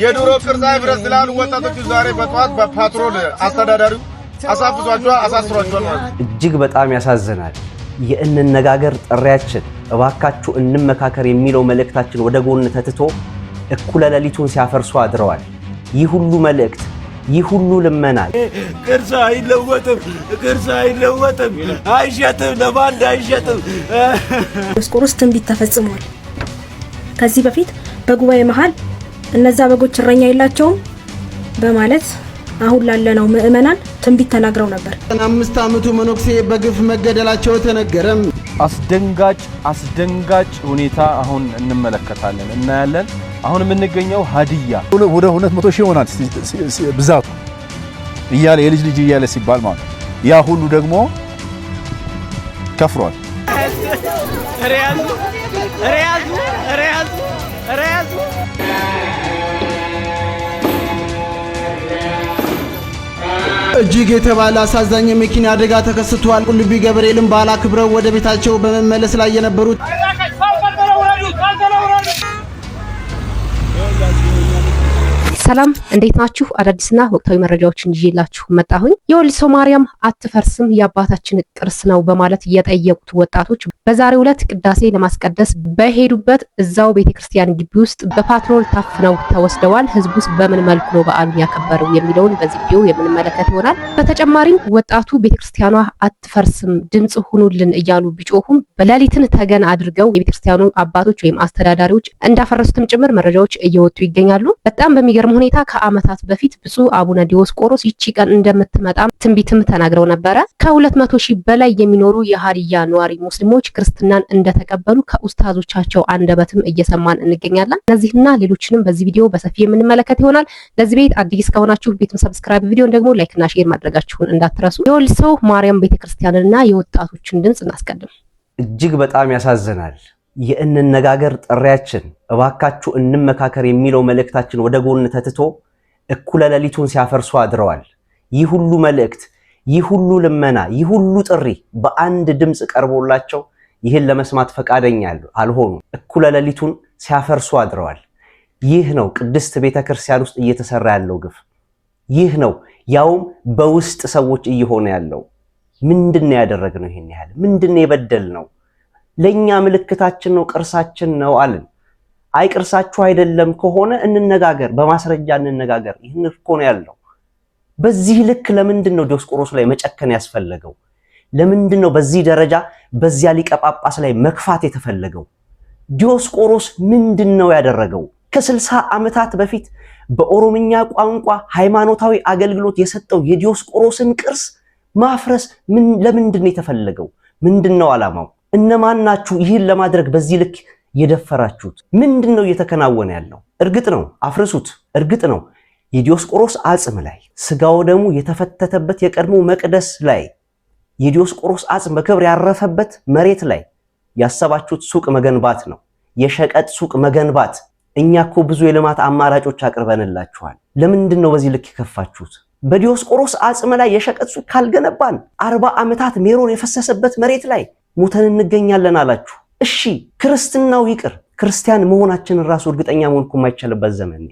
የድሮ ቅርጻ ይፍረስ ስላሉ ወጣቶች ዛሬ በጠዋት በፓትሮል አስተዳዳሪው አሳስሯቸዋል ማለት እጅግ በጣም ያሳዝናል። የእንነጋገር ጥሪያችን እባካችሁ እንመካከር የሚለው መልእክታችን ወደ ጎን ተትቶ እኩለ ሌሊቱን ሲያፈርሱ አድረዋል። ይህ ሁሉ መልእክት ይህ ሁሉ ልመና ቅርስ አይለወጥም አይሸጥም ለባንድ አይሸጥም። ዲዮስቆሮስ ትንቢት ተፈጽሟል። ከዚህ በፊት በጉባኤ መሃል እነዛ በጎች እረኛ የላቸውም በማለት አሁን ላለነው ምእመናን ትንቢት ተናግረው ነበር። 5 ዓመቱ መነኩሴ በግፍ መገደላቸው ተነገረም። አስደንጋጭ ሁኔታ አሁን እንመለከታለን እናያለን። አሁን የምንገኘው ሀዲያ ወደ 200 ሺህ ይሆናል ብዛቱ እያለ የልጅ ልጅ እያለ ሲባል ማለት ያ ሁሉ ደግሞ ከፍሯል። እጅግ የተባለ አሳዛኝ የመኪና አደጋ ተከስቷል። ቁልቢ ገብርኤልን በዓል አክብረው ወደ ቤታቸው በመመለስ ላይ የነበሩት ሰላም እንዴት ናችሁ? አዳዲስና ወቅታዊ መረጃዎችን ይዤላችሁ መጣሁኝ። የወሊሶ ማርያም አትፈርስም የአባታችን ቅርስ ነው በማለት የጠየቁት ወጣቶች በዛሬው ዕለት ቅዳሴ ለማስቀደስ በሄዱበት እዛው ቤተክርስቲያን ግቢ ውስጥ በፓትሮል ታፍነው ተወስደዋል። ህዝቡስ በምን መልኩ ነው በዓሉን ያከበረው የሚለውን በዚህ ቪዲዮ የምንመለከት ይሆናል። በተጨማሪም ወጣቱ ቤተክርስቲያኗ አትፈርስም ድምጽ ሁኑልን እያሉ ቢጮሁም በሌሊትን ተገን አድርገው የቤተክርስቲያኑ አባቶች ወይም አስተዳዳሪዎች እንዳፈረሱትም ጭምር መረጃዎች እየወጡ ይገኛሉ። በጣም በሚገርም ሁኔታ ከዓመታት በፊት ብፁዕ አቡነ ዲዮስቆሮስ ይቺ ቀን እንደምትመጣ ትንቢትም ተናግረው ነበረ። ከ200 ሺህ በላይ የሚኖሩ የሀዲያ ነዋሪ ሙስሊሞች ክርስትናን እንደተቀበሉ ከኡስታዞቻቸው አንደበትም እየሰማን እንገኛለን። እነዚህና ሌሎችንም በዚህ ቪዲዮ በሰፊ የምንመለከት ይሆናል። ለዚህ ቤት አዲስ ከሆናችሁ ቤቱን ሰብስክራይብ፣ ቪዲዮን ደግሞ ላይክና ሼር ማድረጋችሁን እንዳትረሱ። የወሊሶ ማርያም ቤተክርስቲያንና የወጣቶችን ድምጽ እናስቀድም። እጅግ በጣም ያሳዝናል። የእንነጋገር ጥሪያችን እባካችሁ እንመካከር የሚለው መልእክታችን ወደ ጎን ተትቶ እኩለ ሌሊቱን ሲያፈርሱ አድረዋል። ይህ ሁሉ መልእክት ይህ ሁሉ ልመና ይህ ሁሉ ጥሪ በአንድ ድምጽ ቀርቦላቸው ይህን ለመስማት ፈቃደኛ አልሆኑ። እኩለ ሌሊቱን ሲያፈርሱ አድረዋል። ይህ ነው ቅድስት ቤተክርስቲያን ውስጥ እየተሰራ ያለው ግፍ። ይህ ነው ያውም በውስጥ ሰዎች እየሆነ ያለው። ምንድነው ያደረግነው? ይሄን ያህል ምንድነው የበደልነው? ለኛ ምልክታችን ነው ቅርሳችን ነው አለን። አይ ቅርሳችሁ አይደለም ከሆነ እንነጋገር፣ በማስረጃ እንነጋገር። ይህን እኮ ነው ያለው። በዚህ ልክ ለምንድነው ዲዮስቆሮስ ላይ መጨከን ያስፈለገው? ለምንድነው በዚህ ደረጃ በዚያ ሊቀ ጳጳስ ላይ መክፋት የተፈለገው? ዲዮስቆሮስ ምንድነው ያደረገው? ከ60 ዓመታት በፊት በኦሮምኛ ቋንቋ ሃይማኖታዊ አገልግሎት የሰጠው የዲዮስቆሮስን ቅርስ ማፍረስ ለምንድነው የተፈለገው? ምንድነው ዓላማው? እነማን ናችሁ ይህን ለማድረግ በዚህ ልክ የደፈራችሁት? ምንድነው እየተከናወነ ያለው? እርግጥ ነው አፍርሱት። እርግጥ ነው የዲዮስቆሮስ አጽም ላይ ስጋው ደሙ የተፈተተበት የቀድሞ መቅደስ ላይ የዲዮስቆሮስ አጽም በክብር ያረፈበት መሬት ላይ ያሰባችሁት ሱቅ መገንባት ነው፣ የሸቀጥ ሱቅ መገንባት። እኛ እኮ ብዙ የልማት አማራጮች አቅርበንላችኋል። ለምንድነው በዚህ ልክ የከፋችሁት? በዲዮስቆሮስ አጽም ላይ የሸቀጥ ሱቅ ካልገነባን 40 ዓመታት ሜሮን የፈሰሰበት መሬት ላይ ሙተን እንገኛለን አላችሁ። እሺ ክርስትናው ይቅር፣ ክርስቲያን መሆናችንን ራሱ እርግጠኛ መሆን እኮ የማይቻልበት ዘመን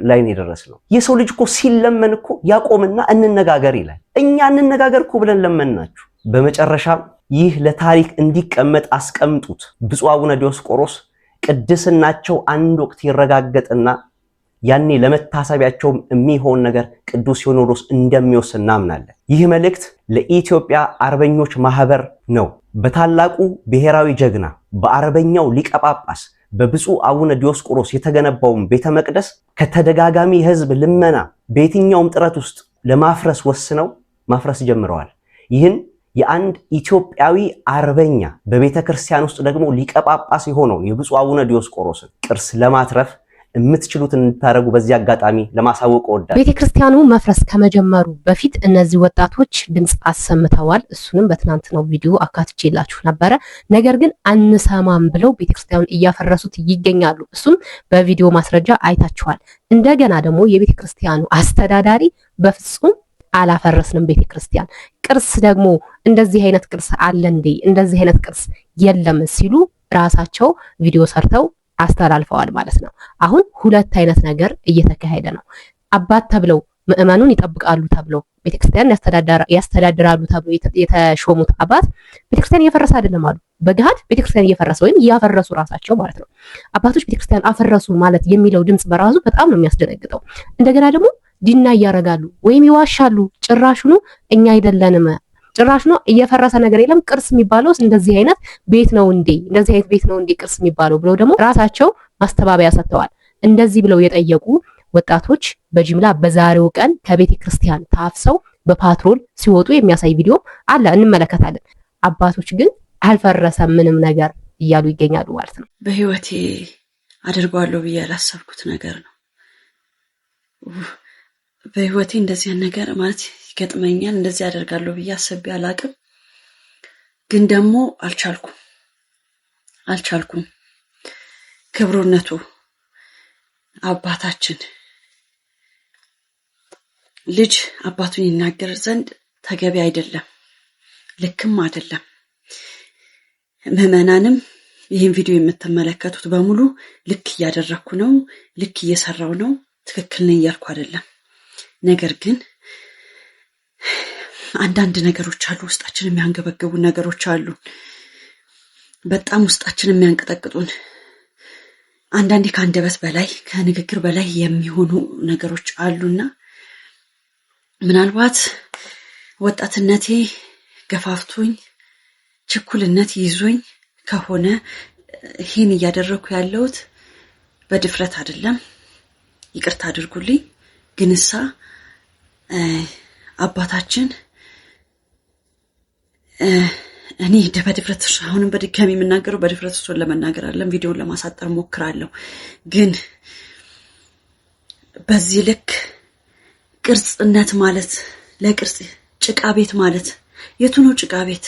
ላይ ነው የደረስነው። የሰው ልጅ እኮ ሲለመን እኮ ያቆምና እንነጋገር ይላል። እኛ እንነጋገር እኮ ብለን ለመንናችሁ። በመጨረሻም ይህ ለታሪክ እንዲቀመጥ አስቀምጡት። ብፁዕ አቡነ ዲዮስቆሮስ ቅድስናቸው አንድ ወቅት ይረጋገጥና ያኔ ለመታሰቢያቸው የሚሆን ነገር ቅዱስ ሲኖዶስ እንደሚወስን እናምናለን። ይህ መልእክት ለኢትዮጵያ አርበኞች ማህበር ነው። በታላቁ ብሔራዊ ጀግና በአርበኛው ሊቀ ጳጳስ በብፁዕ አቡነ ዲዮስቆሮስ የተገነባውን ቤተ መቅደስ ከተደጋጋሚ ህዝብ ልመና በየትኛውም ጥረት ውስጥ ለማፍረስ ወስነው ማፍረስ ጀምረዋል። ይህን የአንድ ኢትዮጵያዊ አርበኛ በቤተ ክርስቲያን ውስጥ ደግሞ ሊቀ ጳጳስ የሆነው የብፁዕ አቡነ ዲዮስቆሮስን ቅርስ ለማትረፍ የምትችሉትን እንድታረጉ በዚህ አጋጣሚ ለማሳወቅ ወዳለሁ። ቤተክርስቲያኑ መፍረስ ከመጀመሩ በፊት እነዚህ ወጣቶች ድምጽ አሰምተዋል። እሱንም በትናንትናው ቪዲዮ አካትቼላችሁ ነበረ። ነገር ግን አንሰማም ብለው ቤተክርስቲያኑን እያፈረሱት ይገኛሉ። እሱም በቪዲዮ ማስረጃ አይታችኋል። እንደገና ደግሞ የቤተክርስቲያኑ አስተዳዳሪ በፍጹም አላፈረስንም ቤተክርስቲያን ቅርስ ደግሞ እንደዚህ አይነት ቅርስ አለ እንዴ? እንደዚህ አይነት ቅርስ የለም ሲሉ ራሳቸው ቪዲዮ ሰርተው አስተላልፈዋል ማለት ነው። አሁን ሁለት አይነት ነገር እየተካሄደ ነው። አባት ተብለው ምዕመኑን ይጠብቃሉ ተብለው ቤተክርስቲያን ያስተዳድራሉ ተብለው የተሾሙት አባት ቤተክርስቲያን እየፈረሰ አይደለም አሉ። በገሃድ ቤተክርስቲያን እየፈረሰ ወይም እያፈረሱ ራሳቸው ማለት ነው። አባቶች ቤተክርስቲያን አፈረሱ ማለት የሚለው ድምጽ በራሱ በጣም ነው የሚያስደነግጠው። እንደገና ደግሞ ዲና እያረጋሉ ወይም ይዋሻሉ። ጭራሹኑ እኛ አይደለንም፣ ጭራሹኑ እየፈረሰ ነገር የለም፣ ቅርስ የሚባለው እንደዚህ አይነት ቤት ነው እንዴ፣ እንደዚህ አይነት ቤት ነው እንዴ ቅርስ የሚባለው ብለው ደግሞ ራሳቸው ማስተባበያ ሰጥተዋል። እንደዚህ ብለው የጠየቁ ወጣቶች በጅምላ በዛሬው ቀን ከቤተ ክርስቲያን ታፍሰው በፓትሮል ሲወጡ የሚያሳይ ቪዲዮ አለ፣ እንመለከታለን። አባቶች ግን አልፈረሰም ምንም ነገር እያሉ ይገኛሉ ማለት ነው። በህይወቴ አድርጓለሁ ብዬ ያላሰብኩት ነገር ነው። በህይወቴ እንደዚህ ነገር ማለት ይገጥመኛል እንደዚህ አደርጋለሁ ብዬ አስቤ አላቅም። ግን ደግሞ አልቻልኩም። ክብሩነቱ አባታችን ልጅ አባቱን ይናገር ዘንድ ተገቢ አይደለም፣ ልክም አይደለም። ምዕመናንም ይህን ቪዲዮ የምትመለከቱት በሙሉ ልክ እያደረኩ ነው፣ ልክ እየሰራው ነው፣ ትክክል ነኝ እያልኩ አይደለም። ነገር ግን አንዳንድ ነገሮች አሉ፣ ውስጣችን የሚያንገበግቡ ነገሮች አሉ፣ በጣም ውስጣችን የሚያንቀጠቅጡን፣ አንዳንዴ ከአንደበት በላይ ከንግግር በላይ የሚሆኑ ነገሮች አሉና ምናልባት ወጣትነቴ ገፋፍቶኝ ችኩልነት ይዞኝ ከሆነ ይህን እያደረኩ ያለሁት በድፍረት አይደለም፣ ይቅርታ አድርጉልኝ። ግንሳ አባታችን እኔ በድፍረት አሁንም በድጋሚ የምናገረው በድፍረት እሱን ለመናገር አይደለም፣ ቪዲዮን ለማሳጠር ሞክራለሁ። ግን በዚህ ልክ ቅርጽነት ማለት ለቅርጽ ጭቃ ቤት ማለት የቱ ነው? ጭቃ ቤት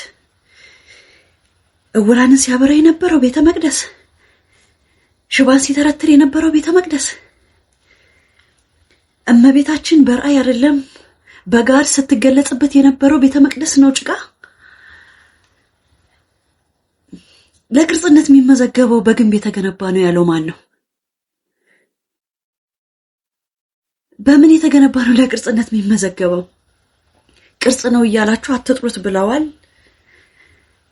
እውራንን ሲያበራ የነበረው ቤተ መቅደስ፣ ሽባን ሲተረትር የነበረው ቤተ መቅደስ፣ እመቤታችን በራእይ አይደለም በጋር ስትገለጽበት የነበረው ቤተ መቅደስ ነው ጭቃ። ለቅርጽነት የሚመዘገበው በግንብ የተገነባ ነው ያለው ማን ነው? በምን የተገነባ ነው ለቅርጽነት የሚመዘገበው? ቅርጽ ነው እያላችሁ አትጥሩት ብለዋል።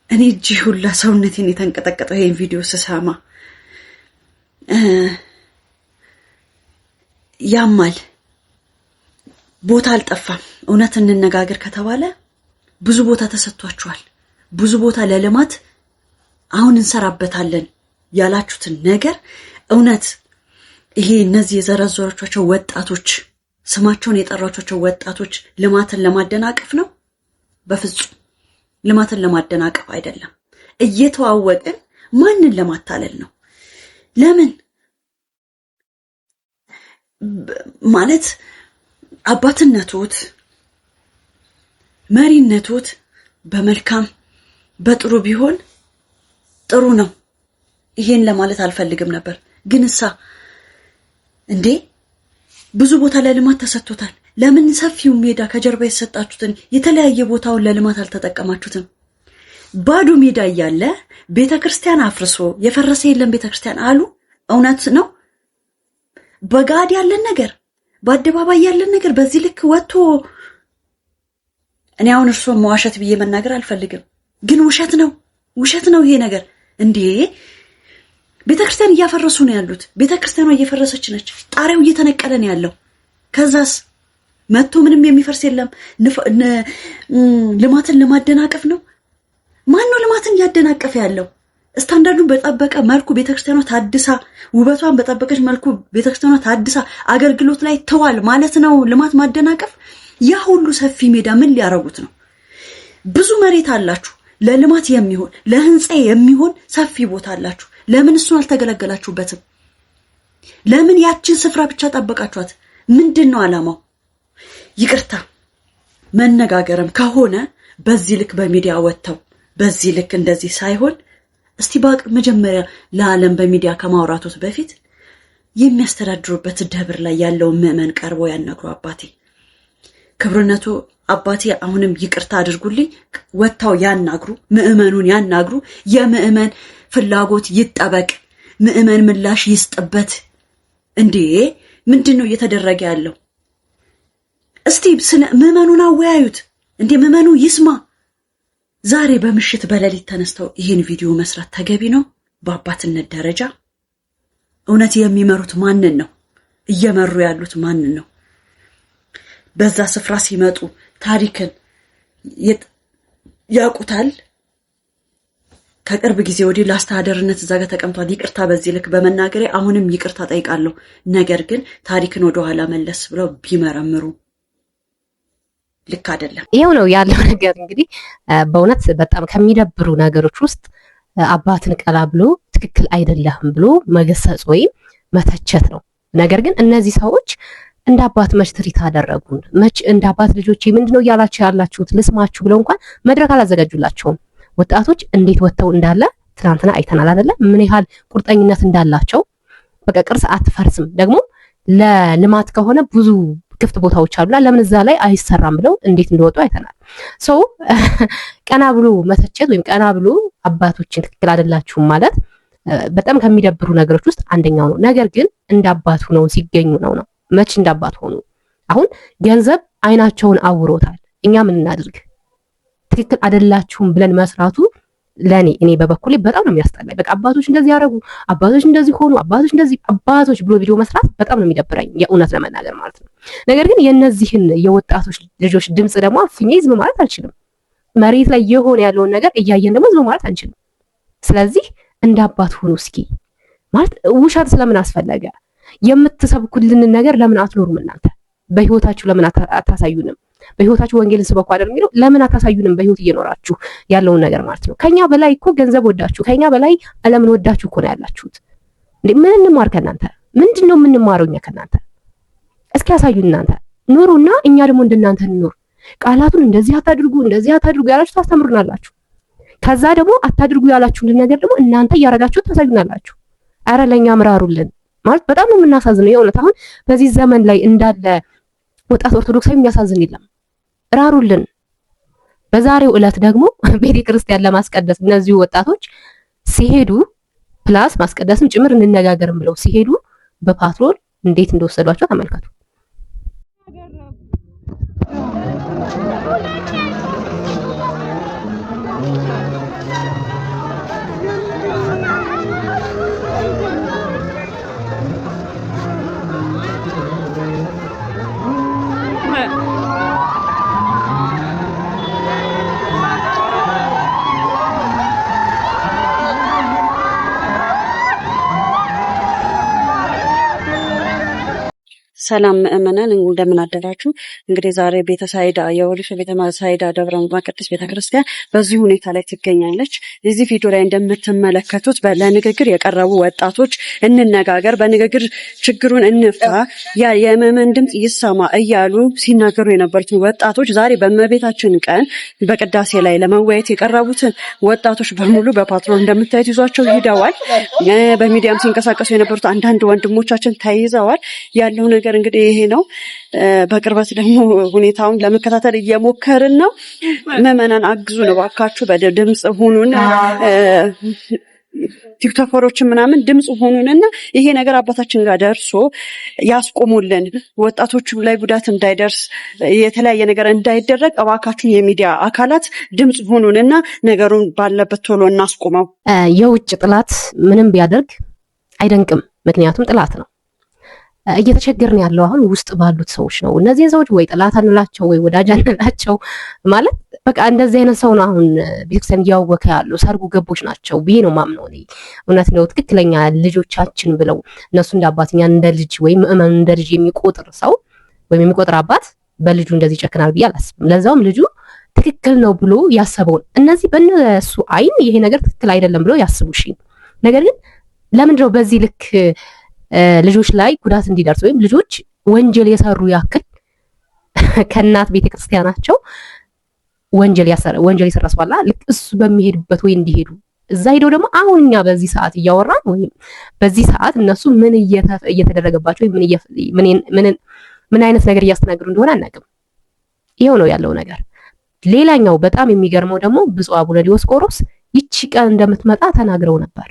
እኔ እጅ ሁላ ሰውነቴን የተንቀጠቀጠው ይሄን ቪዲዮ ስሰማ ያማል። ቦታ አልጠፋም። እውነት እንነጋገር ከተባለ ብዙ ቦታ ተሰጥቷቸዋል። ብዙ ቦታ ለልማት አሁን እንሰራበታለን ያላችሁትን ነገር እውነት ይሄ እነዚህ የዘረዘሯቸው ወጣቶች ስማቸውን የጠራቿቸው ወጣቶች ልማትን ለማደናቀፍ ነው? በፍጹም ልማትን ለማደናቀፍ አይደለም። እየተዋወቅን ማንን ለማታለል ነው? ለምን ማለት አባትነቶት መሪነቶት በመልካም በጥሩ ቢሆን ጥሩ ነው። ይሄን ለማለት አልፈልግም ነበር። ግን እንዴ ብዙ ቦታ ለልማት ተሰጥቶታል። ለምን ሰፊው ሜዳ ከጀርባ የተሰጣችሁትን የተለያየ ቦታውን ለልማት አልተጠቀማችሁትም? ባዶ ሜዳ እያለ ቤተክርስቲያን አፍርሶ የፈረሰ የለም ቤተክርስቲያን አሉ። እውነት ነው። በጋድ ያለን ነገር በአደባባይ ያለን ነገር በዚህ ልክ ወጥቶ እኔ አሁን እርሶ መዋሸት ብዬ መናገር አልፈልግም፣ ግን ውሸት ነው ይሄ ነገር። እንዴ ቤተክርስቲያን እያፈረሱ ነው ያሉት። ቤተክርስቲያኗ እየፈረሰች ነች። ጣሪያው እየተነቀለ ነው ያለው። ከዛስ መጥቶ ምንም የሚፈርስ የለም። ልማትን ለማደናቀፍ ነው። ማን ነው ልማትን እያደናቀፈ ያለው? ስታንዳርዱን በጠበቀ መልኩ ቤተክርስቲያኗ ታድሳ ውበቷን በጠበቀች መልኩ ቤተክርስቲያኗ ታድሳ አገልግሎት ላይ ተዋል ማለት ነው ልማት ማደናቀፍ? ያ ሁሉ ሰፊ ሜዳ ምን ሊያረጉት ነው? ብዙ መሬት አላችሁ፣ ለልማት የሚሆን ለህንጻ የሚሆን ሰፊ ቦታ አላችሁ። ለምን እሱን አልተገለገላችሁበትም? ለምን ያችን ስፍራ ብቻ ጠበቃችኋት? ምንድነው ዓላማው? ይቅርታ መነጋገርም ከሆነ በዚህ ልክ በሚዲያ ወጥተው በዚህ ልክ እንደዚህ ሳይሆን እስቲ መጀመሪያ ለዓለም በሚዲያ ከማውራቶት በፊት የሚያስተዳድሩበት ደብር ላይ ያለውን ምዕመን ቀርበው ያናግሩ። አባቴ ክብርነቱ አባቴ አሁንም ይቅርታ አድርጉልኝ፣ ወጥተው ያናግሩ፣ ምዕመኑን ያናግሩ። የምዕመን ፍላጎት ይጠበቅ። ምእመን ምላሽ ይስጥበት። እንዴ ምንድነው እየተደረገ ያለው? እስቲ ምእመኑን አወያዩት። እንዴ ምእመኑ ይስማ። ዛሬ በምሽት በሌሊት ተነስተው ይህን ቪዲዮ መስራት ተገቢ ነው? በአባትነት ደረጃ እውነት የሚመሩት ማንን ነው? እየመሩ ያሉት ማንን ነው? በዛ ስፍራ ሲመጡ ታሪክን ያውቁታል። ከቅርብ ጊዜ ወዲህ ለአስተዳደርነት እዛ ጋር ተቀምጧል። ይቅርታ በዚህ ልክ በመናገሬ አሁንም ይቅርታ ጠይቃለሁ። ነገር ግን ታሪክን ወደ ኋላ መለስ ብለው ቢመረምሩ ልክ አይደለም። ይሄው ነው ያለው ነገር። እንግዲህ በእውነት በጣም ከሚደብሩ ነገሮች ውስጥ አባትን ቀላ ብሎ ትክክል አይደለም ብሎ መገሰጽ ወይም መተቸት ነው። ነገር ግን እነዚህ ሰዎች እንደ አባት መች ትሪት አደረጉን? መች እንደ አባት ልጆቼ ምንድነው እያላችሁ ያላችሁት ልስማችሁ ብለው እንኳን መድረክ አላዘጋጁላቸውም። ወጣቶች እንዴት ወጥተው እንዳለ ትናንትና አይተናል አይደለ? ምን ያህል ቁርጠኝነት እንዳላቸው። በቃ ቅርስ አትፈርስም፣ ደግሞ ለልማት ከሆነ ብዙ ክፍት ቦታዎች አሉና ለምን እዛ ላይ አይሰራም ብለው እንዴት እንደወጡ አይተናል። ሶ ቀና ብሎ መተቸት ወይም ቀና ብሎ አባቶችን ትክክል አይደላችሁም ማለት በጣም ከሚደብሩ ነገሮች ውስጥ አንደኛው ነው። ነገር ግን እንደ አባት ሆነው ሲገኙ ነው። መች እንደ አባት ሆኑ? አሁን ገንዘብ አይናቸውን አውሮታል። እኛ ምን እናድርግ? ትክክል አይደላችሁም ብለን መስራቱ እኔ በበኩሌ በጣም ነው የሚያስጠላኝ። በቃ አባቶች እንደዚህ ያደረጉ፣ አባቶች እንደዚህ ሆኑ፣ አባቶች ብሎ ቪዲዮ መስራት በጣም ነው የሚደብረኝ የእውነት ለመናገር ማለት ነው። ነገር ግን የነዚህን የወጣቶች ልጆች ድምጽ ደግሞ አፍኜ ዝም ማለት አልችልም። መሬት ላይ የሆነ ያለውን ነገር እያየን ደግሞ ዝም ማለት አንችልም። ስለዚህ እንደ አባት ሆኑ እስኪ ማለት ውሸት ስለምን አስፈለገ? የምትሰብኩልን ነገር ለምን አትኖሩም? እናንተ በህይወታችሁ ለምን አታሳዩንም? በህይወታችሁ ወንጌልን ስበኩ አይደል የሚለው? ለምን አታሳዩንም? በህይወት እየኖራችሁ ያለውን ነገር ማለት ነው። ከኛ በላይ እኮ ገንዘብ ወዳችሁ፣ ከኛ በላይ ዓለምን ወዳችሁ እኮ ነው ያላችሁት። እንዴ ምን እንማር ከናንተ? ምንድነው የምንማረው እኛ ከናንተ? እስኪ ያሳዩን እናንተ ኑሩና እኛ ደግሞ እንደናንተ እንኖር። ቃላቱን እንደዚህ አታድርጉ ያላችሁ ታስተምሩናላችሁ። ከዛ ደግሞ አታድርጉ ያላችሁን ነገር ደግሞ እናንተ እያረጋችሁ ታሳዩናላችሁ። አረ ለኛ ምራሩልን ማለት በጣም ነው የምናሳዝነው የእውነት። አሁን በዚህ ዘመን ላይ እንዳለ ወጣት ኦርቶዶክሳዊ የሚያሳዝን የለም። ራሩልን። በዛሬው ዕለት ደግሞ ቤተክርስቲያን ለማስቀደስ እነዚህ ወጣቶች ሲሄዱ ፕላስ ማስቀደስም ጭምር እንነጋገርም ብለው ሲሄዱ በፓትሮል እንዴት እንደወሰዷቸው ተመልከቱ። ሰላም ምእመናን እንደምን አደራችሁ። እንግዲህ ዛሬ ቤተሳይዳ የወሊሶ ቤተሳይዳ ደብረ ቅዱስ ቤተክርስቲያን በዚህ ሁኔታ ላይ ትገኛለች። እዚህ ቪዲዮ ላይ እንደምትመለከቱት ለንግግር የቀረቡ ወጣቶች እንነጋገር፣ በንግግር ችግሩን እንፍታ፣ የምእመን ድምጽ ይሰማ እያሉ ሲናገሩ የነበሩት ወጣቶች ዛሬ በእመቤታችን ቀን በቅዳሴ ላይ ለመወያየት የቀረቡትን ወጣቶች በሙሉ በፓትሮል እንደምታዩት ይዟቸው ሂደዋል። በሚዲያም ሲንቀሳቀሱ የነበሩት አንዳንድ ወንድሞቻችን ተይዘዋል። ያለው ነገር እንግዲህ ይሄ ነው። በቅርበት ደግሞ ሁኔታውን ለመከታተል እየሞከርን ነው። ምዕመናን አግዙ ነው ባካችሁ፣ በድምጽ ሁኑን። ቲክቶከሮችን ምናምን ድምጽ ሆኑንና ይሄ ነገር አባታችን ጋር ደርሶ ያስቆሙልን፣ ወጣቶቹ ላይ ጉዳት እንዳይደርስ፣ የተለያየ ነገር እንዳይደረግ እባካችሁ የሚዲያ አካላት ድምጽ ሆኑንና ነገሩን ባለበት ቶሎ እናስቆመው። የውጭ ጥላት ምንም ቢያደርግ አይደንቅም፣ ምክንያቱም ጥላት ነው። እየተቸገርን ያለው አሁን ውስጥ ባሉት ሰዎች ነው። እነዚህ ሰዎች ወይ ጥላት አንላቸው ወይ ወዳጅ አንላቸው ማለት በቃ እንደዚህ አይነት ሰው ነው አሁን ቤተክርስቲያን እያወከ ያለው። ሰርጉ ገቦች ናቸው ብዬ ነው ማምነው እኔ። እውነት ነው ትክክለኛ ልጆቻችን ብለው እነሱ እንደ አባትኛ እንደ ልጅ ወይም ምእመን እንደ ልጅ የሚቆጥር ሰው ወይም የሚቆጥር አባት በልጁ እንደዚህ ይጨክናል ብዬ አላስብም። ለዛውም ልጁ ትክክል ነው ብሎ ያሰበውን እነዚህ በእነሱ አይን ይሄ ነገር ትክክል አይደለም ብሎ ያስቡሽ። ነገር ግን ለምንድን ነው በዚህ ልክ ልጆች ላይ ጉዳት እንዲደርስ ወይም ልጆች ወንጀል የሰሩ ያክል ከእናት ቤተክርስቲያናቸው ወንጀል የሰራ ሰው አለ ልክ እሱ በሚሄድበት ወይ እንዲሄዱ እዛ ሄደው ደግሞ አሁን እኛ በዚህ ሰዓት እያወራን ወይም በዚህ ሰዓት እነሱ ምን እየተደረገባቸው ምን አይነት ነገር እያስተናገዱ እንደሆነ አናውቅም። ይሄው ነው ያለው ነገር። ሌላኛው በጣም የሚገርመው ደግሞ ብፁዕ አቡነ ዲዮስቆሮስ ይቺ ቀን እንደምትመጣ ተናግረው ነበር።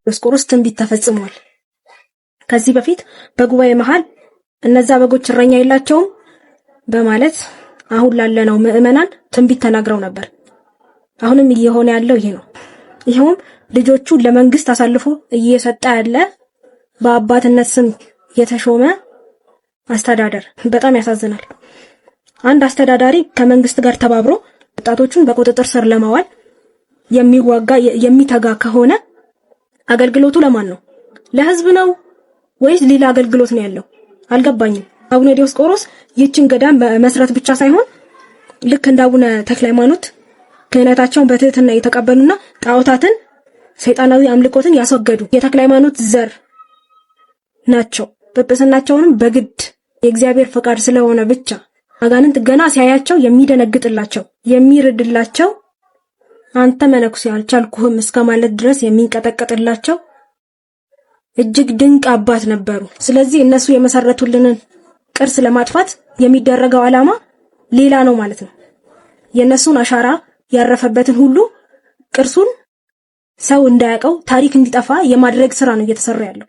ዲዮስቆሮስ ትንቢት ተፈጽሟል። ከዚህ በፊት በጉባኤ መሃል እነዛ በጎች እረኛ የላቸውም በማለት አሁን ላለነው ምዕመናን ትንቢት ተናግረው ነበር። አሁንም እየሆነ ያለው ይሄ ነው። ይሄውም ልጆቹ ለመንግስት አሳልፎ እየሰጠ ያለ በአባትነት ስም የተሾመ አስተዳደር በጣም ያሳዝናል። አንድ አስተዳዳሪ ከመንግስት ጋር ተባብሮ ወጣቶቹን በቁጥጥር ስር ለማዋል የሚዋጋ የሚተጋ ከሆነ አገልግሎቱ ለማን ነው? ለህዝብ ነው ወይስ ሌላ አገልግሎት ነው ያለው? አልገባኝም። አቡነ ዲዮስቆሮስ ይህችን ገዳም መስራት ብቻ ሳይሆን ልክ እንደ አቡነ ተክለ ሃይማኖት ክህነታቸውን በትህትና የተቀበሉና ጣዖታትን ሰይጣናዊ አምልኮትን ያስወገዱ የተክለ ሃይማኖት ዘር ናቸው። ጵጵስናቸውንም በግድ የእግዚአብሔር ፈቃድ ስለሆነ ብቻ አጋንንት ገና ሲያያቸው የሚደነግጥላቸው የሚርድላቸው አንተ መነኩሴ አልቻልኩህም እስከማለት ድረስ የሚንቀጠቀጥላቸው እጅግ ድንቅ አባት ነበሩ። ስለዚህ እነሱ የመሰረቱልንን ቅርስ ለማጥፋት የሚደረገው ዓላማ ሌላ ነው ማለት ነው። የነሱን አሻራ ያረፈበትን ሁሉ ቅርሱን ሰው እንዳያውቀው ታሪክ እንዲጠፋ የማድረግ ስራ ነው እየተሰራ ያለው።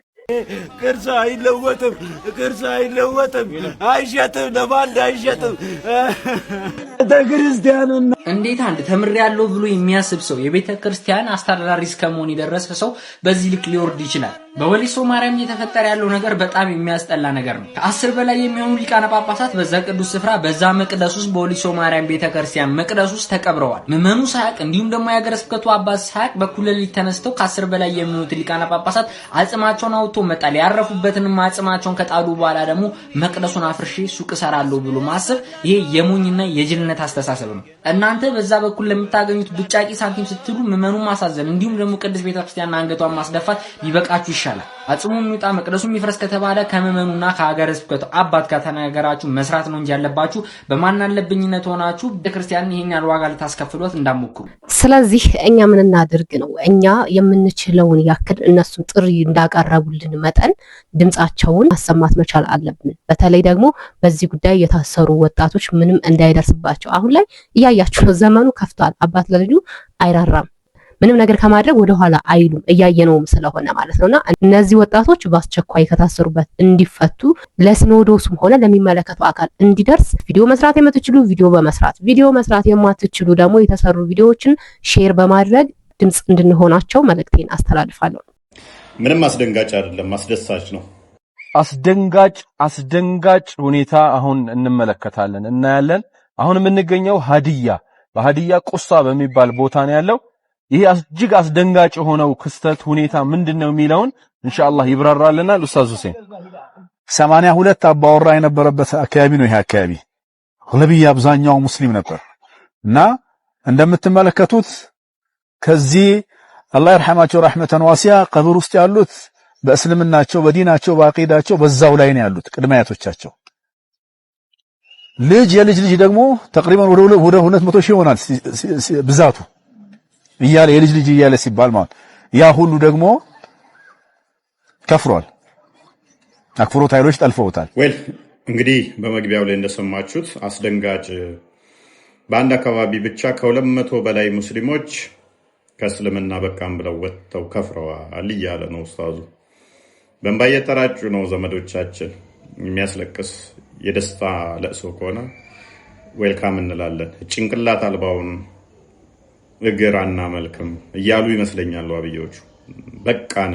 ቅርስ አይለወጥም፣ ቅርስ አይለወጥም፣ አይሸጥም፣ ለባንድ አይሸጥም። ቤተክርስቲያኑና እንዴት አንድ ተምሬያለሁ ብሎ የሚያስብ ሰው የቤተ ክርስቲያን አስተዳዳሪ እስከመሆን የደረሰ ሰው በዚህ ልክ ሊወርድ ይችላል? በወሊሶ ማርያም እየተፈጠረ ያለው ነገር በጣም የሚያስጠላ ነገር ነው። ከ10 በላይ የሚሆኑ ሊቃነ ጳጳሳት በዛ ቅዱስ ስፍራ በዛ መቅደስ ውስጥ በወሊሶ ማርያም ቤተክርስቲያን መቅደስ ውስጥ ተቀብረዋል። ምዕመኑ ሳያቅ እንዲሁም ደግሞ የሀገረ ስብከቱ አባት ሳያቅ በኩለ ሌሊት ተነስተው ከ10 በላይ የሚሆኑት ሊቃነ ጳጳሳት አጽማቸውን አውጥቶ መጣል። ያረፉበትንም አጽማቸውን ከጣሉ በኋላ ደግሞ መቅደሱን አፍርሼ ሱቅ እሰራለሁ ብሎ ማሰብ ይሄ የሞኝና የጅልነት አስተሳሰብ ነው። እናንተ በዛ በኩል ለምታገኙት ብጫቂ ሳንቲም ስትሉ ምዕመኑን ማሳዘን እንዲሁም ደግሞ ቅድስት ቤተክርስቲያን አንገቷን ማስደፋት ቢበቃችሁ ይሻላል። አጽሙ የሚውጣ መቅደሱ የሚፈርስ ከተባለ ከመመኑና ከሀገረ ስብከቱ አባት ጋር ተነጋግራችሁ መስራት ነው እንጂ ያለባችሁ በማናለብኝነት ሆናችሁ ቤተክርስቲያንን ይሄን ያህል ዋጋ ልታስከፍሏት እንዳሞክሩ። ስለዚህ እኛ ምን እናድርግ ነው? እኛ የምንችለውን ያክል እነሱን ጥሪ እንዳቀረቡልን መጠን ድምጻቸውን ማሰማት መቻል አለብን። በተለይ ደግሞ በዚህ ጉዳይ የታሰሩ ወጣቶች ምንም እንዳይደርስባቸው። አሁን ላይ እያያችሁ ነው፣ ዘመኑ ከፍቷል። አባት ለልጁ አይራራም። ምንም ነገር ከማድረግ ወደ ኋላ አይሉም፣ እያየነውም ስለሆነ ማለት ነውና እነዚህ ወጣቶች በአስቸኳይ ከታሰሩበት እንዲፈቱ ለሲኖዶሱም ሆነ ለሚመለከተው አካል እንዲደርስ ቪዲዮ መስራት የምትችሉ ቪዲዮ በመስራት ቪዲዮ መስራት የማትችሉ ደግሞ የተሰሩ ቪዲዮዎችን ሼር በማድረግ ድምጽ እንድንሆናቸው መልእክቴን አስተላልፋለሁ። ምንም አስደንጋጭ አይደለም፣ አስደሳች ነው። አስደንጋጭ ሁኔታ አሁን እንመለከታለን፣ እናያለን። አሁን የምንገኘው ሀዲያ በሀዲያ ቁሳ በሚባል ቦታ ነው ያለው። ይሄ እጅግ አስደንጋጭ የሆነው ክስተት ሁኔታ ምንድነው የሚለውን ኢንሻአላህ ይብራራልናል ኡስታዝ ሁሴን። 82 አባወራ የነበረበት አካባቢ ነው ይሄ አካባቢ። ሁለብያ አብዛኛው ሙስሊም ነበር እና እንደምትመለከቱት ከዚህ አላህ ይርሐማቸው ረህመተን ዋሲያ ቀብር ውስጥ ያሉት በእስልምናቸው በዲናቸው በአቂዳቸው በዛው ላይ ነው ያሉት ቅድመ አያቶቻቸው። የልጅ ልጅ ደግሞ ተቅሪበን ወደ 200 ሺህ ይሆናል ብዛቱ እያለ የልጅ ልጅ እያለ ሲባል ማለት ያ ሁሉ ደግሞ ከፍሯል። አክፍሮት ኃይሎች ጠልፈውታል። እንግዲህ በመግቢያው ላይ እንደሰማችሁት አስደንጋጭ በአንድ አካባቢ ብቻ ከ200 በላይ ሙስሊሞች ከእስልምና በቃም ብለው ወጥተው ከፍረዋል እያለ ነው ኡስታዙ። በእንባ እየተራጩ ነው ዘመዶቻችን። የሚያስለቅስ የደስታ ለቅሶ ከሆነ ዌልካም እንላለን። ጭንቅላት አልባውን እግር አናመልክም እያሉ ይመስለኛል ዋብዮቹ። በቃን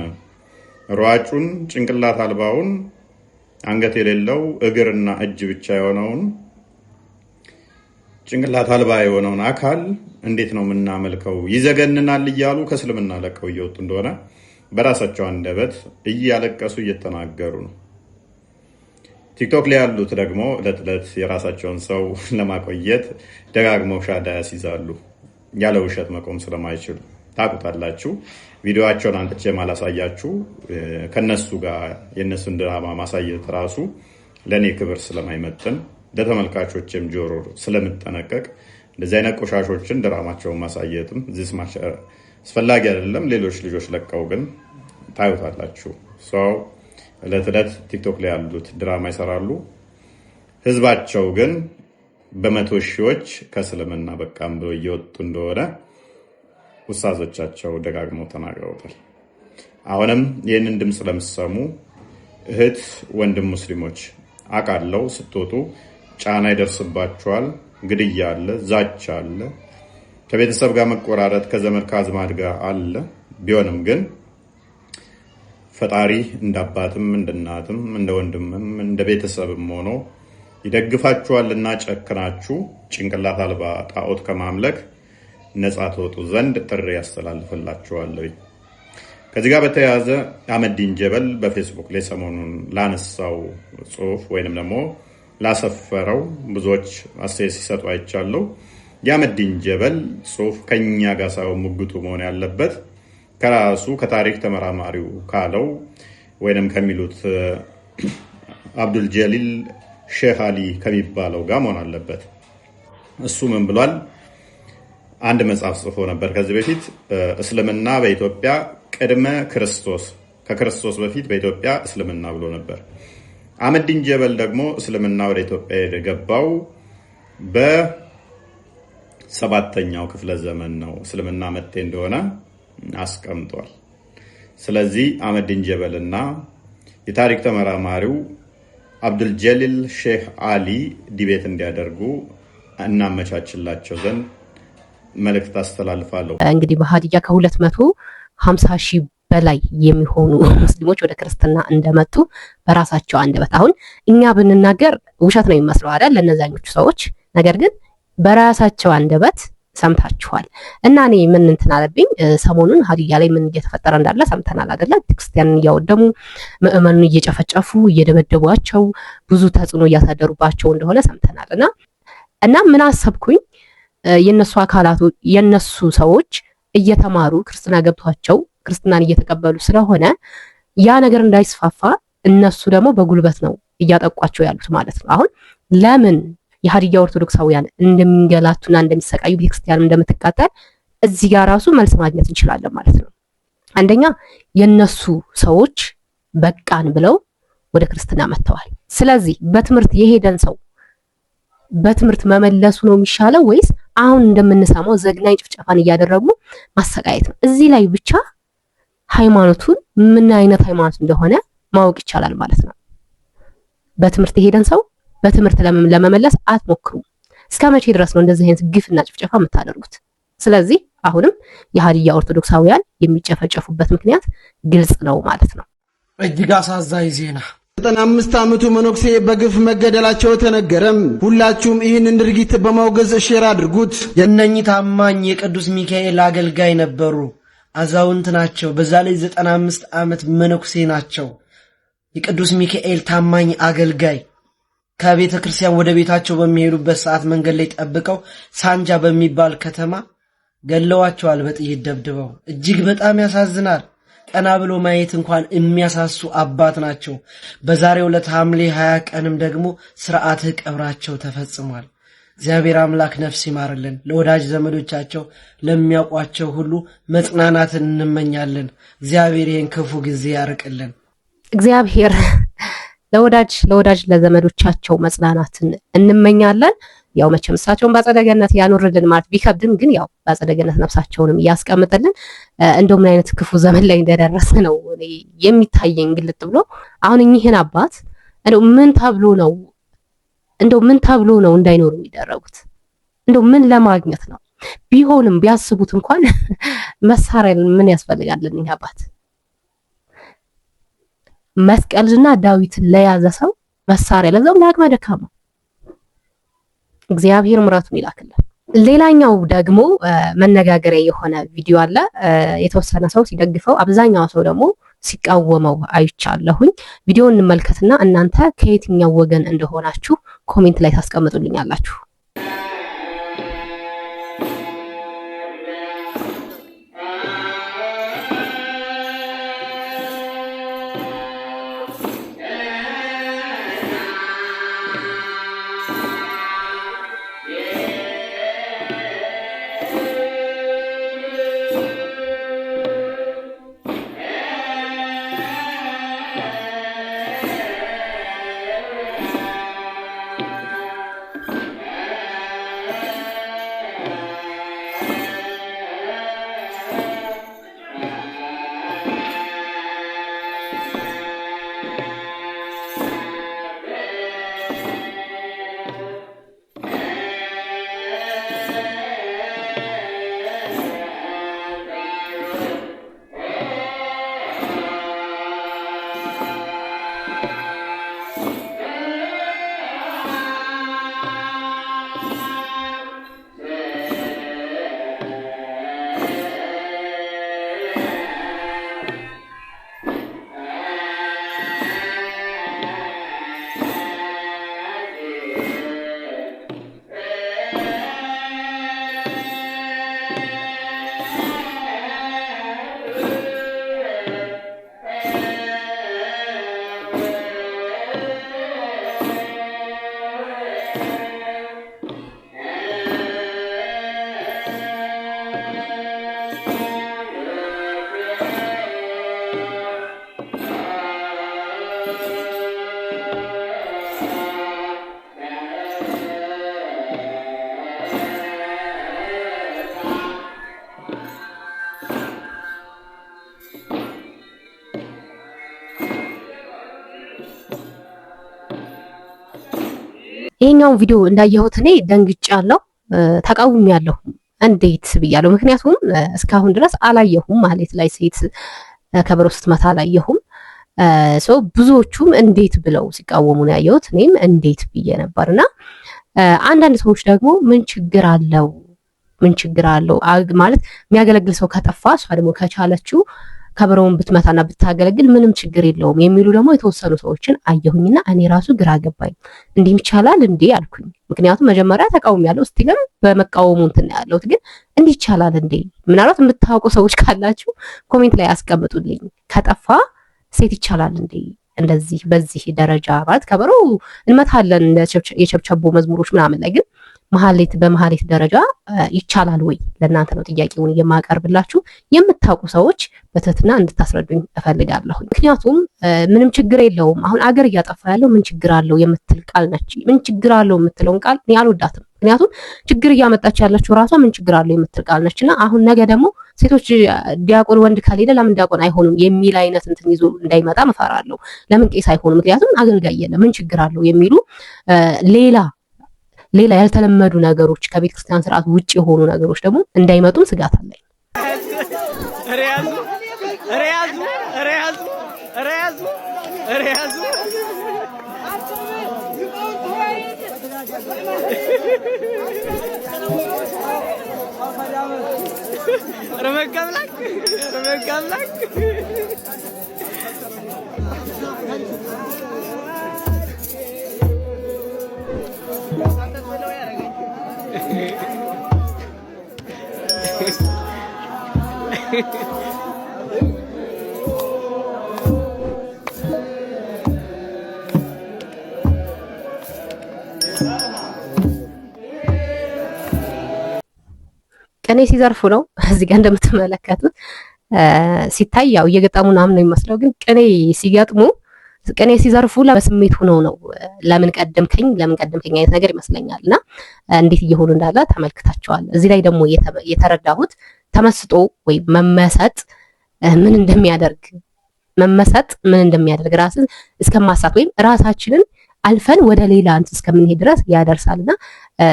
ሯጩን ጭንቅላት አልባውን አንገት የሌለው እግርና እጅ ብቻ የሆነውን ጭንቅላት አልባ የሆነውን አካል እንዴት ነው የምናመልከው? ይዘገንናል እያሉ ከእስልምና ለቀው እየወጡ እንደሆነ በራሳቸው አንደበት እያለቀሱ እየተናገሩ ነው። ቲክቶክ ላይ ያሉት ደግሞ ዕለት ዕለት የራሳቸውን ሰው ለማቆየት ደጋግመው ሻዳ ያስይዛሉ። ያለ ውሸት መቆም ስለማይችሉ ታውቁታላችሁ። ቪዲዮአቸውን አንጥቼ ማላሳያችሁ ከነሱ ጋር የነሱን ድራማ ማሳየት ራሱ ለኔ ክብር ስለማይመጥን ለተመልካቾችም ጆሮ ስለምጠነቀቅ እንደዚህ አይነት ቆሻሾችን ድራማቸውን ማሳየትም ዚስ ማች አስፈላጊ አይደለም። ሌሎች ልጆች ለቀው ግን ታዩታላችሁ። ሰው ዕለት ዕለት ቲክቶክ ላይ ያሉት ድራማ ይሰራሉ። ህዝባቸው ግን በመቶ ሺዎች ከእስልምና በቃም ብሎ እየወጡ እንደሆነ ኡስታዞቻቸው ደጋግመው ተናግረውታል። አሁንም ይህንን ድምፅ ለምትሰሙ እህት ወንድም ሙስሊሞች አቃለው ስትወጡ ጫና ይደርስባችኋል። ግድያ አለ፣ ዛቻ አለ፣ ከቤተሰብ ጋር መቆራረጥ፣ ከዘመድ ከአዝማድ ጋር አለ። ቢሆንም ግን ፈጣሪ እንደ አባትም እንደ እናትም እንደ ወንድምም እንደ ቤተሰብም ሆኖ ይደግፋችኋልና ጨክናችሁ ጭንቅላት አልባ ጣዖት ከማምለክ ነፃ ተወጡ ዘንድ ጥሪ ያስተላልፍላችኋለሁ። ከዚህ ጋር በተያያዘ አህመዲን ጀበል በፌስቡክ ላይ ሰሞኑን ላነሳው ጽሁፍ ወይንም ደግሞ ላሰፈረው ብዙዎች አስተያየት ሲሰጡ አይቻለሁ። የአህመዲን ጀበል ጽሁፍ ከኛ ጋር ሳይሆን ሙግቱ መሆን ያለበት ከራሱ ከታሪክ ተመራማሪው ካለው ወይንም ከሚሉት አብዱል ጀሊል ሼህ አሊ ከሚባለው ጋር መሆን አለበት። እሱ ምን ብሏል? አንድ መጽሐፍ ጽፎ ነበር ከዚህ በፊት እስልምና በኢትዮጵያ ቅድመ ክርስቶስ ከክርስቶስ በፊት በኢትዮጵያ እስልምና ብሎ ነበር። አህመዲን ጀበል ደግሞ እስልምና ወደ ኢትዮጵያ የገባው በ7ኛው ክፍለ ዘመን ነው እስልምና መጤ እንደሆነ አስቀምጧል። ስለዚህ አህመዲን ጀበልና የታሪክ ተመራማሪው አብዱል ጀሊል ሼህ አሊ ዲቤት እንዲያደርጉ እናመቻችላቸው ዘንድ መልእክት አስተላልፋለሁ። እንግዲህ በሀዲያ ከ250 ሺህ በላይ የሚሆኑ ሙስሊሞች ወደ ክርስትና እንደመጡ በራሳቸው አንደበት አሁን እኛ ብንናገር ውሸት ነው የሚመስለው አይደል ለነዛኞቹ ሰዎች። ነገር ግን በራሳቸው አንደበት ሰምታችኋል። እና እኔ ምን እንትን አለብኝ ሰሞኑን ሀዲያ ላይ ምን እየተፈጠረ እንዳለ ሰምተናል አይደል? ክርስቲያንን እያወደሙ ምዕመኑን እየጨፈጨፉ እየደበደቧቸው ብዙ ተጽዕኖ እያሳደሩባቸው እንደሆነ ሰምተናል። እና ምን አሰብኩኝ የነሱ አካላቱ የነሱ ሰዎች እየተማሩ ክርስትና ገብቷቸው ክርስትናን እየተቀበሉ ስለሆነ ያ ነገር እንዳይስፋፋ እነሱ ደግሞ በጉልበት ነው እያጠቋቸው ያሉት ማለት ነው። አሁን ለምን የሀዲያ ኦርቶዶክሳውያን እንደሚንገላቱና እንደሚሰቃዩ ቤተክርስቲያን እንደምትቃጠል እዚህ ጋር ራሱ መልስ ማግኘት እንችላለን ማለት ነው። አንደኛ የነሱ ሰዎች በቃን ብለው ወደ ክርስትና መጥተዋል። ስለዚህ በትምህርት የሄደን ሰው በትምህርት መመለሱ ነው የሚሻለው ወይስ አሁን እንደምንሰማው ዘግናኝ ጭፍጨፋን እያደረጉ ማሰቃየት ነው? እዚህ ላይ ብቻ ሃይማኖቱን ምን አይነት ሃይማኖት እንደሆነ ማወቅ ይቻላል ማለት ነው። በትምህርት የሄደን ሰው በትምህርት ለመመለስ አትሞክሩ። እስከ መቼ ድረስ ነው እንደዚህ አይነት ግፍና ጭፍጨፋ የምታደርጉት? ስለዚህ አሁንም የሀዲያ ኦርቶዶክሳውያን የሚጨፈጨፉበት ምክንያት ግልጽ ነው ማለት ነው። እጅግ አሳዛኝ ዜና 95 ዓመቱ መነኩሴ በግፍ መገደላቸው ተነገረም። ሁላችሁም ይህንን ድርጊት በማውገዝ ሼር አድርጉት። የእነኚህ ታማኝ የቅዱስ ሚካኤል አገልጋይ ነበሩ። አዛውንት ናቸው። በዛ ላይ 95 ዓመት መነኩሴ ናቸው። የቅዱስ ሚካኤል ታማኝ አገልጋይ ከቤተ ክርስቲያን ወደ ቤታቸው በሚሄዱበት ሰዓት መንገድ ላይ ጠብቀው ሳንጃ በሚባል ከተማ ገለዋቸዋል፣ በጥይት ደብድበው። እጅግ በጣም ያሳዝናል። ቀና ብሎ ማየት እንኳን የሚያሳሱ አባት ናቸው። በዛሬው ዕለት ሐምሌ 20 ቀንም ደግሞ ሥርዓተ ቀብራቸው ተፈጽሟል። እግዚአብሔር አምላክ ነፍስ ይማርልን። ለወዳጅ ዘመዶቻቸው ለሚያውቋቸው ሁሉ መጽናናትን እንመኛለን። እግዚአብሔር ይህን ክፉ ጊዜ ያርቅልን። እግዚአብሔር ለወዳጅ ለዘመዶቻቸው መጽናናትን እንመኛለን። ያው መቼም እሳቸውን በአጸደ ገነት ያኖርልን ማለት ቢከብድም ግን ያው በአጸደ ገነት ነፍሳቸውንም ያስቀምጥልን። እንደው ምን አይነት ክፉ ዘመን ላይ እንደደረሰ ነው የሚታየኝ ግልጥ ብሎ። አሁን እኚህን አባት እንደው ምን ተብሎ ነው እንዳይኖሩ የሚደረጉት? እንደው ምን ለማግኘት ነው? ቢሆንም ቢያስቡት እንኳን መሳሪያ ምን ያስፈልጋል? እኚህ አባት መስቀልና ዳዊትን ለያዘ ሰው መሳሪያ ለዛው ለአቅመ ደካማ እግዚአብሔር ምሕረቱን ይላክልን። ሌላኛው ደግሞ መነጋገሪያ የሆነ ቪዲዮ አለ። የተወሰነ ሰው ሲደግፈው፣ አብዛኛው ሰው ደግሞ ሲቃወመው አይቻለሁኝ። ቪዲዮውን እንመልከትና እናንተ ከየትኛው ወገን እንደሆናችሁ ኮሜንት ላይ ታስቀምጡልኛላችሁ። ይሄኛውን ቪዲዮ እንዳየሁት እኔ ደንግጫለሁ፣ ተቃውሜያለሁ። እንዴት ብያለሁ? ምክንያቱም እስካሁን ድረስ አላየሁም ማለት ላይ ሴት ከበሮ ስትመታ አላየሁም። ብዙዎቹም እንዴት ብለው ሲቃወሙ ነው ያየሁት። እኔም እንዴት ብዬ ነበርና አንዳንድ ሰዎች ደግሞ ምን ችግር አለው ማለት የሚያገለግል ሰው ከጠፋ እሷ ደግሞ ከቻለችው ከበሮውን ብትመታና ብታገለግል ምንም ችግር የለውም የሚሉ ደግሞ የተወሰኑ ሰዎችን አየሁኝና እኔ ራሱ ግራ ገባኝ። እንዲህ ይቻላል እንዴ አልኩኝ። ምክንያቱም መጀመሪያ ተቃውሜያለሁ፣ እስቲለም በመቃወሙ እንትን ያለሁት ግን እንዲህ ይቻላል እንዴ? ምናልባት የምታውቁ ሰዎች ካላችሁ ኮሜንት ላይ አስቀምጡልኝ። ከጠፋ ሴት ይቻላል እንዴ? እንደዚህ በዚህ ደረጃ ማለት ከበሮ እንመታለን የቸብቸቦ መዝሙሮች ምናምን ላይ ግን በመሀሌት ደረጃ ይቻላል ወይ? ለእናንተ ነው ጥያቄውን የማቀርብላችሁ። የምታውቁ ሰዎች በትህትና እንድታስረዱኝ እፈልጋለሁ። ምክንያቱም ምንም ችግር የለውም አሁን አገር እያጠፋ ያለው ምን ችግር አለው የምትል ቃል ነች። ምን ችግር አለው የምትለውን ቃል እኔ አልወዳትም። ምክንያቱም ችግር እያመጣች ያለችው ራሷ ምን ችግር አለው የምትል ቃል ነችና አሁን ነገ ደግሞ ሴቶች ዲያቆን ወንድ ከሌለ ለምን ዲያቆን አይሆኑም የሚል አይነት እንትን ይዞ እንዳይመጣ መፈራለሁ። ለምን ቄስ አይሆኑም? ምክንያቱም አገልጋይ የለም ምን ችግር አለው የሚሉ ሌላ ያልተለመዱ ነገሮች ከቤተ ክርስቲያን ስርዓት ውጪ የሆኑ ነገሮች ደግሞ እንዳይመጡም ስጋት አለኝ። ቅኔ ሲዘርፉ ነው እዚህ ጋር እንደምትመለከቱት ሲታይ ያው እየገጠሙ ምናምን ነው የሚመስለው፣ ግን ቅኔ ሲገጥሙ ቅኔ ሲዘርፉ በስሜት ሆነው ነው ለምን ቀደምከኝ አይነት ነገር ይመስለኛልና እንዴት እየሆኑ እንዳለ ተመልክታቸዋል። እዚህ ላይ ደግሞ የተረዳሁት ተመስጦ ወይ መመሰጥ ምን እንደሚያደርግ ራስን እስከማሳት ወይም ራሳችንን አልፈን ወደ ሌላ አንተ እስከምንሄድ ድረስ ያደርሳልና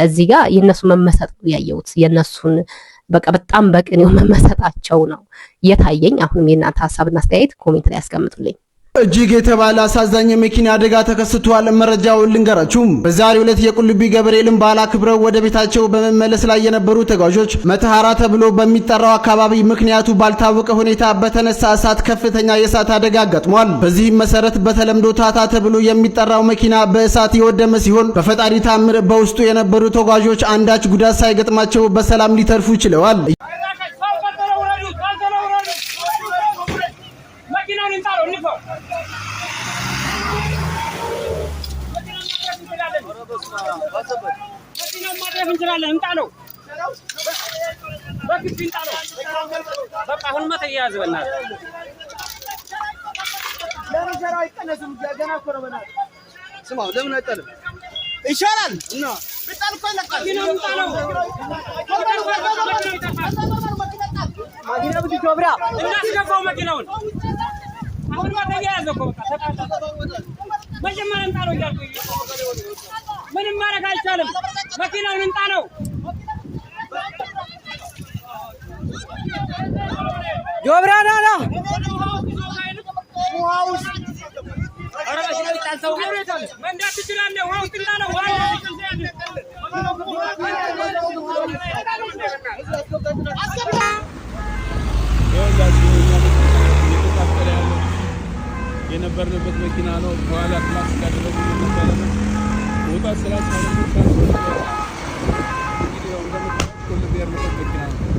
እዚህ ጋር የነሱ መመሰጥ ነው ያየሁት። የነሱን በቃ በጣም በቅኔው መመሰጣቸው ነው የታየኝ። አሁንም የእናንተ ሐሳብና አስተያየት ኮሜንት ላይ ያስቀምጡልኝ። እጅግ የተባለ አሳዛኝ የመኪና አደጋ ተከስቷል። መረጃውን ልንገራችሁ። በዛሬው ዕለት የቁልቢ ገብርኤልን በዓል አክብረው ወደ ቤታቸው በመመለስ ላይ የነበሩ ተጓዦች መተሃራ ተብሎ በሚጠራው አካባቢ ምክንያቱ ባልታወቀ ሁኔታ በተነሳ እሳት ከፍተኛ የእሳት አደጋ አጋጥሟል። በዚህም መሰረት በተለምዶ ታታ ተብሎ የሚጠራው መኪና በእሳት የወደመ ሲሆን በፈጣሪ ታምር በውስጡ የነበሩ ተጓዦች አንዳች ጉዳት ሳይገጥማቸው በሰላም ሊተርፉ ችለዋል። ይሻላል እና ብጣል እኮ ይለቃል። ማኪና ብቻ ጆብራ እናስገባው መኪናውን አሁን ማተያያዘ እኮ በቃ መጀመሪያ እንጣለው እያልኩኝ ምንም ማድረግ አይቻልም። መኪናውን እንጣለው። ጆብራ ናና ዋውስ አረባሽ ነው ታንሳው መንዳት ትችላለህ። ዋው ትላለህ። የነበርንበት መኪና ነው። በኋላ ክላስ ያደረጉ ነበር ወጣ ስላስ ማለት ነው። እንግዲህ እንደምታውቁት ሁሉ የነበርንበት መኪና ነው።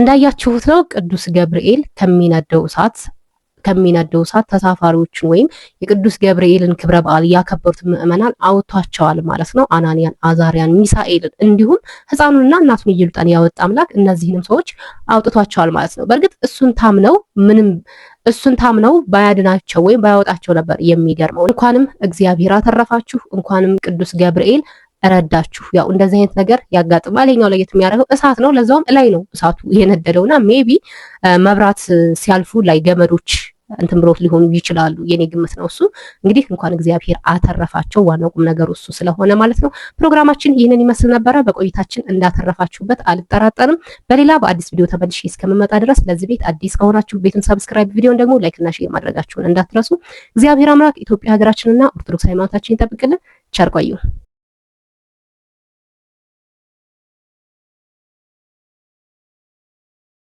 እንዳያችሁት ነው ቅዱስ ገብርኤል ከሚነደው እሳት ከሚነደው እሳት ተሳፋሪዎችን ወይም የቅዱስ ገብርኤልን ክብረ በዓል ያከበሩት ምዕመናን አውጥቷቸዋል ማለት ነው። አናንያን፣ አዛሪያን፣ ሚሳኤልን እንዲሁም ሕፃኑንና እናቱን ኢየሉጣን ያወጣ አምላክ እነዚህንም ሰዎች አውጥቷቸዋል ማለት ነው። በእርግጥ እሱን ታምነው ባያድናቸው ወይም ባያወጣቸው ነበር የሚገርመው። እንኳንም እግዚአብሔር አተረፋችሁ፣ እንኳንም ቅዱስ ገብርኤል ረዳችሁ። ያው እንደዚህ አይነት ነገር ያጋጥማል። ይሄኛው ለየት የሚያደርገው እሳት ነው። ለዛውም ላይ ነው እሳቱ የነደደውና ሜቢ መብራት ሲያልፉ ላይ ገመዶች እንትን ብሎት ሊሆኑ ይችላሉ። የኔ ግምት ነው እሱ። እንግዲህ እንኳን እግዚአብሔር አተረፋቸው፣ ዋናው ቁም ነገሩ እሱ ስለሆነ ማለት ነው። ፕሮግራማችን ይህንን ይመስል ነበረ። በቆይታችን እንዳተረፋችሁበት አልጠራጠርም። በሌላ በአዲስ ቪዲዮ ተመልሼ እስከምመጣ ድረስ ለዚህ ቤት አዲስ ከሆናችሁ ቤቱን ሰብስክራይብ፣ ቪዲዮን ደግሞ ላይክ እና ሼር ማድረጋችሁን እንዳትረሱ። እግዚአብሔር አምላክ ኢትዮጵያ ሀገራችንና ኦርቶዶክስ ሃይማኖታችንን ይጠብቅልን። ቸር ቆዩ።